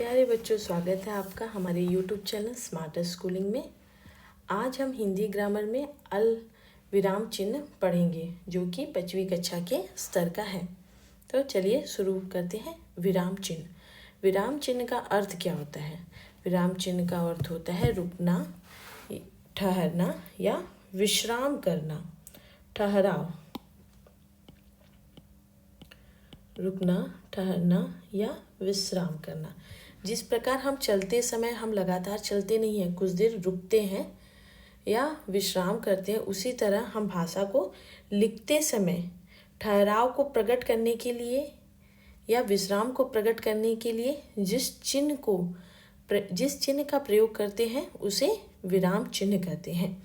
प्यारे बच्चों, स्वागत है आपका हमारे YouTube चैनल स्मार्टर स्कूलिंग में। आज हम हिंदी ग्रामर में अल विराम चिन्ह पढ़ेंगे जो कि 5वीं कक्षा के स्तर का है। तो चलिए शुरू करते हैं। विराम चिन्ह। विराम चिन्ह का अर्थ क्या होता है? विराम चिन्ह का अर्थ होता है रुकना, ठहरना या विश्राम करना। ठहराव, रुकना, ठहरना या विश्राम करना। जिस प्रकार हम चलते समय हम लगातार चलते नहीं हैं, कुछ देर रुकते हैं या विश्राम करते हैं, उसी तरह हम भाषा को लिखते समय ठहराव को प्रकट करने के लिए या विश्राम को प्रकट करने के लिए जिस चिन्ह का प्रयोग करते हैं उसे विराम चिन्ह कहते हैं।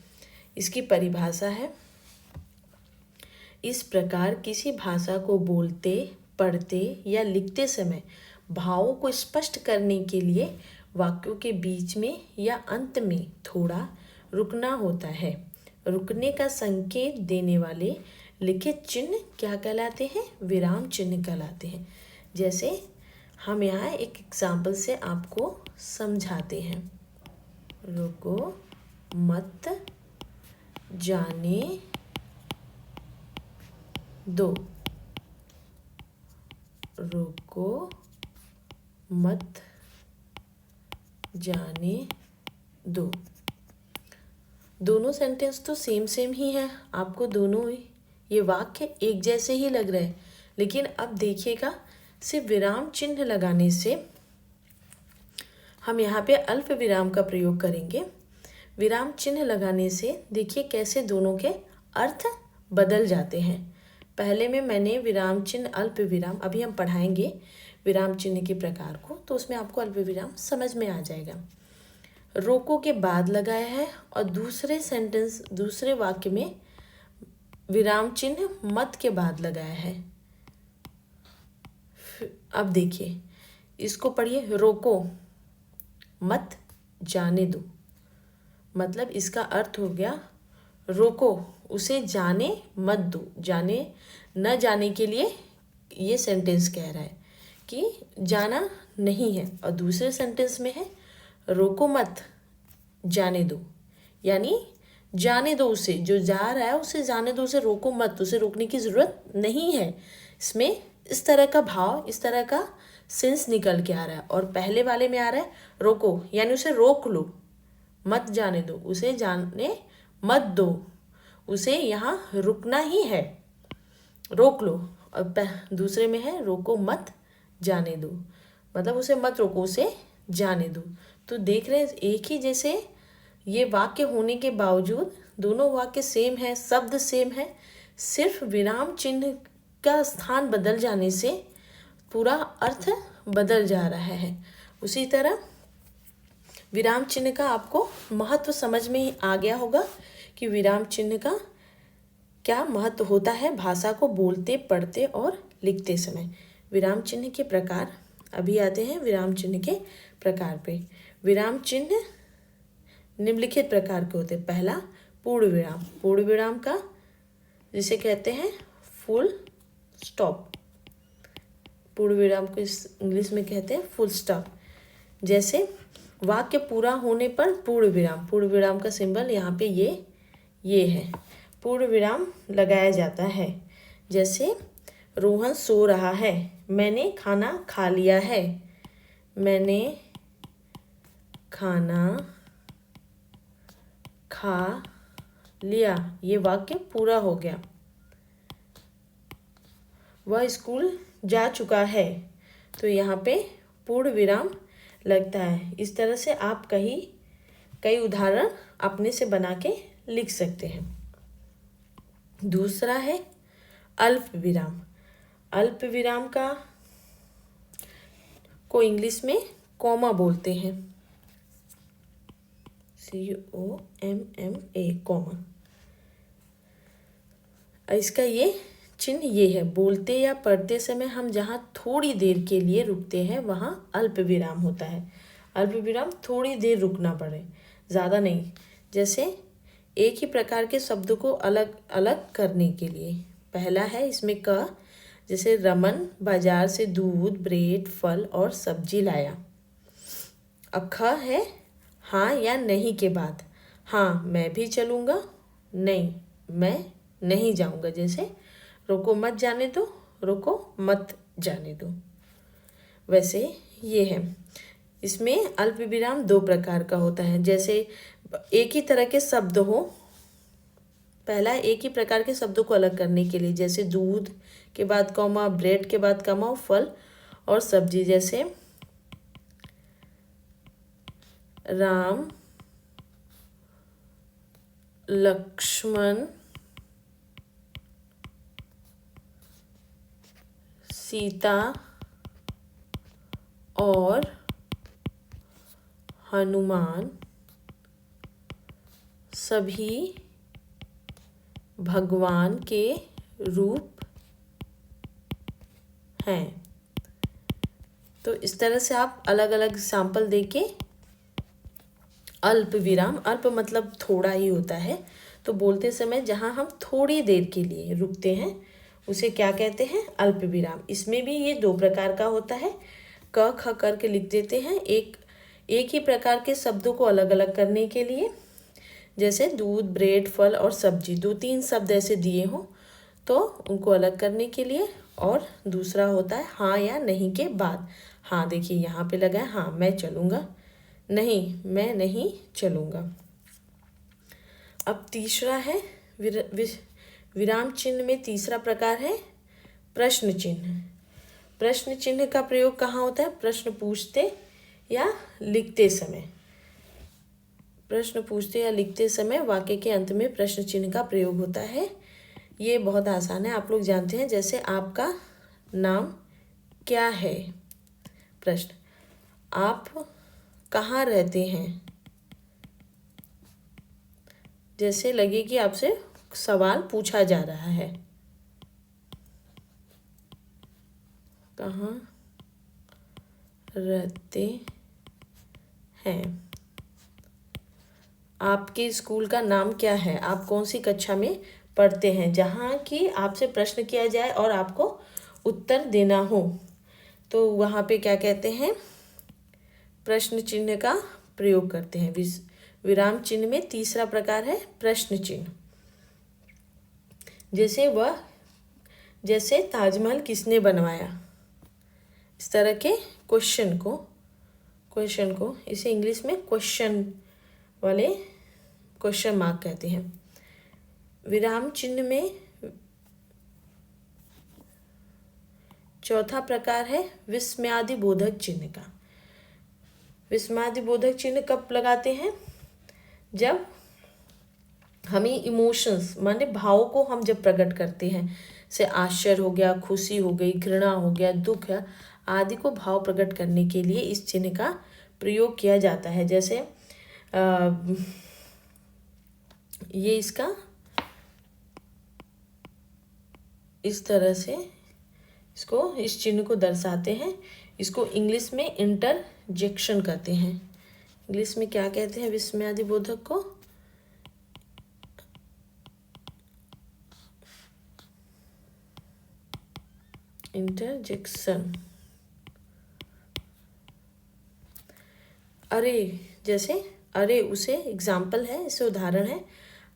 इसकी परिभाषा है, इस प्रकार किसी भाषा को बोलते, पढ़ते या लिखते समय भावों को स्पष्ट करने के लिए वाक्यों के बीच में या अंत में थोड़ा रुकना होता है। रुकने का संकेत देने वाले लिखित चिन्ह क्या कहलाते हैं? विराम चिन्ह कहलाते हैं। जैसे हम यहाँ एक एग्जाम्पल से आपको समझाते हैं। रुको, मत जाने दो। रुको, मत जाने दो। दोनों सेंटेंस तो सेम ही हैं। आपको दोनों ये वाक्य एक जैसे ही लग रहे हैं, लेकिन अब देखिएगा, सिर्फ विराम चिन्ह लगाने से हम यहाँ पे अल्प विराम का प्रयोग करेंगे। विराम चिन्ह लगाने से देखिए कैसे दोनों के अर्थ बदल जाते हैं। पहले में मैंने विराम चिन्ह, अल्प विराम, अभी हम पढ़ाएंगे विराम चिन्ह के प्रकार को, तो उसमें आपको अल्प विराम समझ में आ जाएगा। रोको के बाद लगाया है और दूसरे वाक्य में विराम चिन्ह मत के बाद लगाया है। अब देखिए, इसको पढ़िए। रोको, मत जाने दो। मतलब इसका अर्थ हो गया, रोको, उसे जाने मत दो। जाने न जाने के लिए ये सेंटेंस कह रहा है कि जाना नहीं है, और दूसरे सेंटेंस में है रोको मत जाने दो, यानी जाने दो उसे, जो जा रहा है उसे जाने दो, उसे रोको मत, उसे रोकने की ज़रूरत नहीं है। इसमें इस तरह का भाव, इस तरह का सेंस निकल के आ रहा है। और पहले वाले में आ रहा है रोको, यानी उसे रोक लो, मत जाने दो, उसे जाने मत दो, उसे यहाँ रुकना ही है, रोक लो। और दूसरे में है रोको मत जाने दो, मतलब उसे मत रोको, उसे जाने दो। तो देख रहे हैं, एक ही जैसे ये वाक्य होने के बावजूद दोनों वाक्य सेम है, शब्द सेम है, सिर्फ विराम चिन्ह का स्थान बदल जाने से पूरा अर्थ बदल जा रहा है। उसी तरह विराम चिन्ह का आपको महत्व समझ में आ गया होगा कि विराम चिन्ह का क्या महत्व होता है भाषा को बोलते, पढ़ते और लिखते समय। विराम चिन्ह के प्रकार, अभी आते हैं विराम चिन्ह के प्रकार पे। विराम चिन्ह निम्नलिखित प्रकार के होते हैं। पहला, पूर्ण विराम। पूर्ण विराम का जिसे कहते हैं फुल स्टॉप। पूर्ण विराम को इंग्लिश में कहते हैं फुल स्टॉप। जैसे वाक्य पूरा होने पर पूर्ण विराम, पूर्ण विराम का सिंबल यहाँ पे ये है, पूर्ण विराम लगाया जाता है। जैसे रोहन सो रहा है, मैंने खाना खा लिया है, मैंने खाना खा लिया, ये वाक्य पूरा हो गया। वह स्कूल जा चुका है, तो यहाँ पे पूर्ण विराम लगता है। इस तरह से आप कई उदाहरण अपने से बना के लिख सकते हैं। दूसरा है अल्प विराम। अल्प विराम को इंग्लिश में कॉमा बोलते हैं, COMMA, कॉमा। इसका ये चिन्ह ये है, बोलते या पढ़ते समय हम जहाँ थोड़ी देर के लिए रुकते हैं वहाँ अल्प विराम होता है। अल्प विराम थोड़ी देर रुकना पड़े, ज़्यादा नहीं। जैसे एक ही प्रकार के शब्द को अलग अलग करने के लिए। पहला है इसमें क, जैसे रमन बाजार से दूध, ब्रेड, फल और सब्जी लाया। अब ख है हाँ या नहीं के बाद। हाँ मैं भी चलूँगा, नहीं मैं नहीं जाऊँगा। जैसे रोको मत जाने दो, रोको मत जाने दो। वैसे ये है, इसमें अल्प विराम दो प्रकार का होता है। जैसे एक ही तरह के शब्द हो, पहला एक ही प्रकार के शब्दों को अलग करने के लिए, जैसे दूध के बाद कॉमा, ब्रेड के बाद कॉमा, फल और सब्जी। जैसे राम लक्ष्मण सीता और हनुमान सभी भगवान के रूप हैं। तो इस तरह से आप अलग अलग एग्जाम्पल देके अल्प विराम, अल्प मतलब थोड़ा ही होता है, तो बोलते समय जहाँ हम थोड़ी देर के लिए रुकते हैं उसे क्या कहते हैं, अल्प विराम। इसमें भी ये दो प्रकार का होता है। क ख करके लिख देते हैं, एक ही प्रकार के शब्दों को अलग अलग करने के लिए। जैसे दूध, ब्रेड, फल और सब्जी, दो तीन शब्द ऐसे दिए हों तो उनको अलग करने के लिए। और दूसरा होता है हाँ या नहीं के बाद। हाँ देखिए यहाँ पे लगा है हाँ मैं चलूँगा, नहीं मैं नहीं चलूँगा। अब तीसरा है विराम चिन्ह में तीसरा प्रकार है प्रश्न चिन्ह। प्रश्न चिन्ह का प्रयोग कहाँ होता है, प्रश्न पूछते या लिखते समय। प्रश्न पूछते या लिखते समय वाक्य के अंत में प्रश्न चिन्ह का प्रयोग होता है। ये बहुत आसान है, आप लोग जानते हैं। जैसे आपका नाम क्या है, प्रश्न। आप कहाँ रहते हैं, जैसे लगे कि आपसे सवाल पूछा जा रहा है। कहाँ रहते हैं, आपके स्कूल का नाम क्या है, आप कौन सी कक्षा में पढ़ते हैं। जहाँ कि आपसे प्रश्न किया जाए और आपको उत्तर देना हो तो वहाँ पे क्या कहते हैं, प्रश्न चिन्ह का प्रयोग करते हैं। विराम चिन्ह में तीसरा प्रकार है प्रश्न चिन्ह। जैसे ताजमहल किसने बनवाया, इस तरह के क्वेश्चन को इसे इंग्लिश में क्वेश्चन वाले क्वेश्चन मार्क कहते हैं। विराम चिन्ह में चौथा प्रकार है विस्मयादिबोधक चिन्ह का। विस्मयादिबोधक चिन्ह कब लगाते हैं, जब हमें इमोशंस माने भावों को हम जब प्रकट करते हैं, से आश्चर्य हो गया, खुशी हो गई, घृणा हो गया, दुख है आदि को भाव प्रकट करने के लिए इस चिन्ह का प्रयोग किया जाता है। जैसे ये इसका इस तरह से इस चिन्ह को दर्शाते हैं। इसको इंग्लिश में इंटरजेक्शन कहते हैं। इंग्लिश में क्या कहते हैं विस्मयादिबोधक को, इंटरजेक्शन। अरे, जैसे अरे उसे एग्जाम्पल है, इसे उदाहरण है,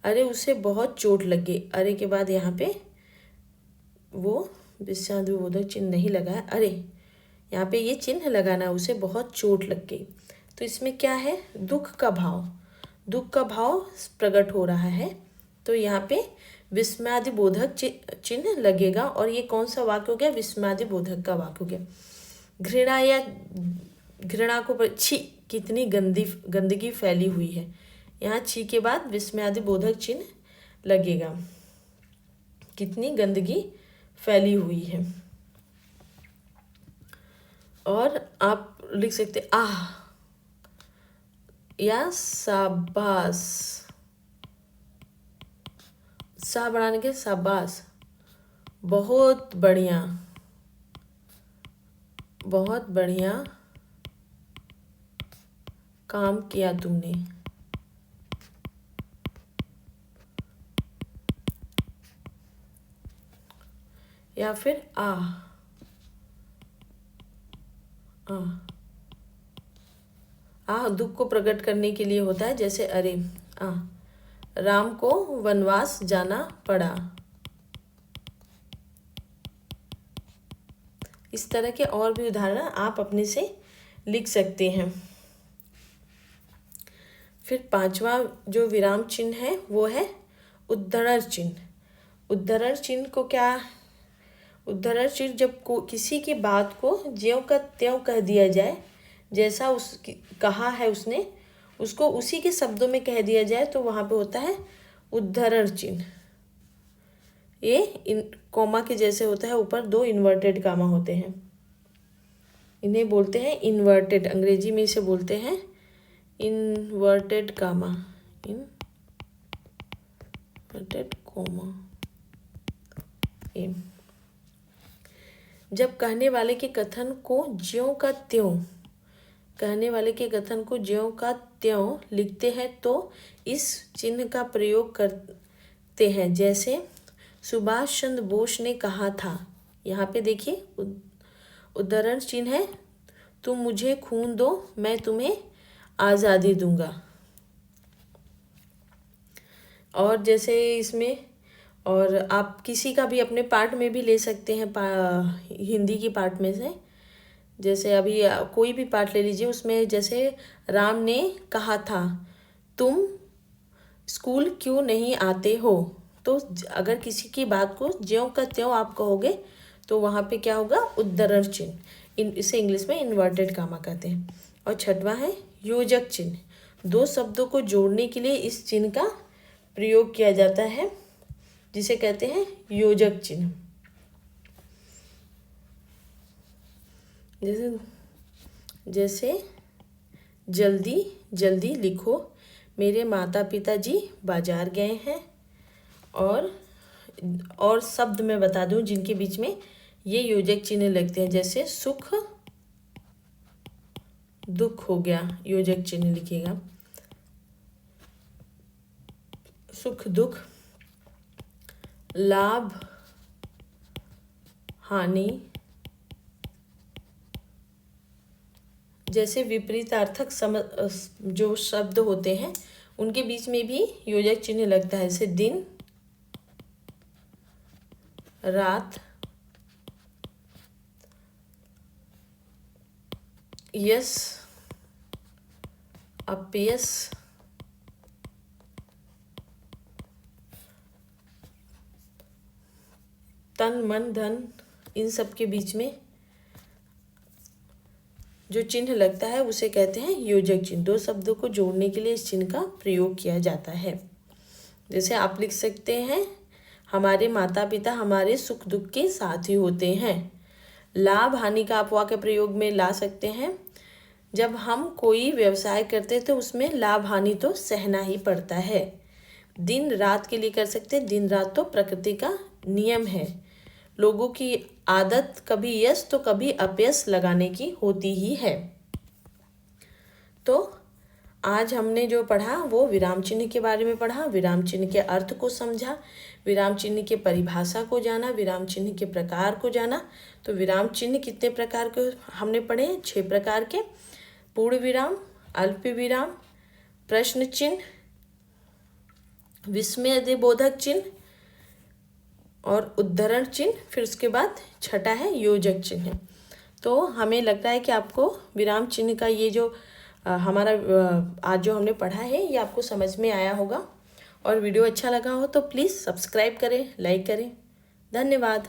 अरे उसे बहुत चोट लग गई। अरे के बाद यहाँ पे वो विस्मयादिबोधक चिन्ह नहीं लगा है, अरे यहाँ पे ये चिन्ह लगाना, उसे बहुत चोट लग गई। तो इसमें क्या है, दुख का भाव प्रकट हो रहा है। तो यहाँ पे विस्मयादिबोधक चिन्ह लगेगा। और ये कौन सा वाक्य हो गया, विस्मयादिबोधक का वाक्य हो गया। घृणा को छी, कितनी गंदगी फैली हुई है, यहाँ छी के बाद विस्मयादिबोधक चिन्ह लगेगा, कितनी गंदगी फैली हुई है। और आप लिख सकते आह या शाबाश, सा बनाने के शाबाश, बहुत बढ़िया, बहुत बढ़िया काम किया तुमने। या फिर दुख को प्रकट करने के लिए होता है, जैसे अरे राम को वनवास जाना पड़ा। इस तरह के और भी उदाहरण आप अपने से लिख सकते हैं। फिर पांचवा जो विराम चिन्ह है वो है उद्धरण चिन्ह। उद्धरण चिन्ह को क्या, उद्धरण चिन्ह जब किसी की बात को ज्यों का त्यों कह दिया जाए, जैसा कहा है उसने उसको उसी के शब्दों में कह दिया जाए, तो वहाँ पे होता है उद्धरण चिन्ह। ये कॉमा के जैसे होता है, ऊपर 2 इन्वर्टेड कामा होते हैं, इन्हें बोलते हैं इन्वर्टेड। अंग्रेजी में इसे बोलते हैं इन्वर्टेड कामा, इन्वर्टेड कॉमा। जब कहने वाले के कथन को ज्यों का त्यों, कहने वाले के कथन को ज्यों का त्यों लिखते हैं तो इस चिन्ह का प्रयोग करते हैं। जैसे सुभाष चंद्र बोस ने कहा था, यहाँ पे देखिए उद्धरण चिन्ह है, तुम मुझे खून दो मैं तुम्हें आज़ादी दूंगा। और जैसे इसमें, और आप किसी का भी अपने पार्ट में भी ले सकते हैं, हिंदी की पार्ट में से, जैसे अभी कोई भी पार्ट ले लीजिए, उसमें जैसे राम ने कहा था तुम स्कूल क्यों नहीं आते हो, तो अगर किसी की बात को ज्यों का त्यों आप कहोगे तो वहाँ पे क्या होगा, उद्धरण चिन्ह। इसे इंग्लिश में इन्वर्टेड कामा कहते हैं। और छठवां है योजक चिन्ह। 2 शब्दों को जोड़ने के लिए इस चिन्ह का प्रयोग किया जाता है, जिसे कहते हैं योजक चिन्ह। जैसे जल्दी जल्दी लिखो, मेरे माता पिता जी बाजार गए हैं। और शब्द मैं बता दूं जिनके बीच में ये योजक चिन्ह लगते हैं, जैसे सुख दुख हो गया, योजक चिन्ह लिखिएगा, सुख दुख, लाभ हानि, जैसे विपरीतार्थक जो शब्द होते हैं उनके बीच में भी योजक चिन्ह लगता है, जैसे दिन रात, यश अपयश, तन मन धन, इन सब के बीच में जो चिन्ह लगता है उसे कहते हैं योजक चिन्ह। 2 शब्दों को जोड़ने के लिए इस चिन्ह का प्रयोग किया जाता है। जैसे आप लिख सकते हैं हमारे माता पिता हमारे सुख दुख के साथी होते हैं। लाभ हानि का आप वाक्य प्रयोग में ला सकते हैं, जब हम कोई व्यवसाय करते हैं तो उसमें लाभ हानि तो सहना ही पड़ता है। दिन रात के लिए कर सकते हैं, दिन रात तो प्रकृति का नियम है, लोगों की आदत कभी यश तो कभी अपयश लगाने की होती ही है। तो आज हमने जो पढ़ा वो विराम चिन्ह के बारे में पढ़ा, विराम चिन्ह के अर्थ को समझा, विराम चिन्ह के परिभाषा को जाना, विराम चिन्ह के प्रकार को जाना। तो विराम चिन्ह कितने प्रकार के हमने पढ़े, 6 प्रकार के, पूर्ण विराम, अल्प विराम, प्रश्न चिन्ह, विस्मयबोधक चिन्ह और उद्धरण चिन्ह, फिर उसके बाद छठा है योजक चिन्ह। तो हमें लगता है कि आपको विराम चिन्ह का ये जो हमारा आज जो हमने पढ़ा है ये आपको समझ में आया होगा। और वीडियो अच्छा लगा हो तो प्लीज़ सब्सक्राइब करें, लाइक करें। धन्यवाद।